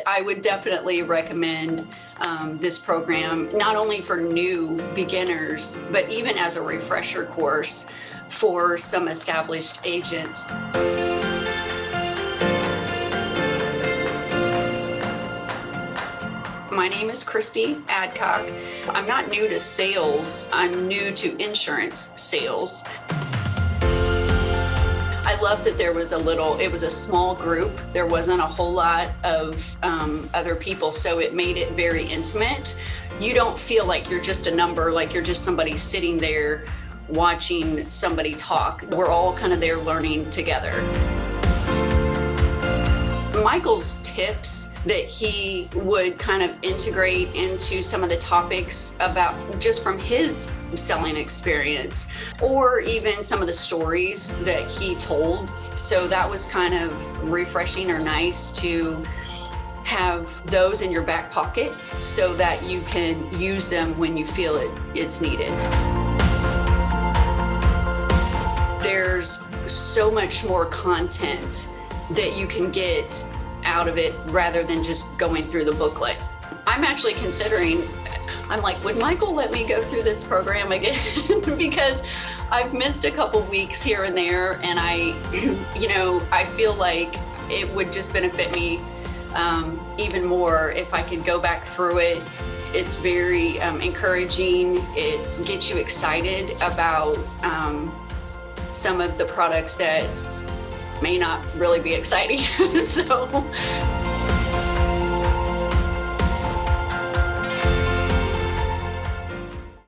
I would definitely recommend this program, not only for new beginners, but even as a refresher course for some established agents. My name is Christie Adcock. I'm not new to sales, I'm new to insurance sales. I love that it was a small group. There wasn't a whole lot of other people, so it made it very intimate. You don't feel like you're just a number, like you're just somebody sitting there watching somebody talk. We're all kind of there learning together. Michael's tips that he would kind of integrate into some of the topics about just from his selling experience, or even some of the stories that he told. So that was kind of refreshing or nice to have those in your back pocket so that you can use them when you feel it's needed. There's so much more content that you can get out of it rather than just going through the booklet. I'm actually considering, I'm like, would Michael let me go through this program again? Because I've missed a couple weeks here and there, and I feel like it would just benefit me even more if I could go back through it. It's very encouraging. It gets you excited about some of the products that may not really be exciting. So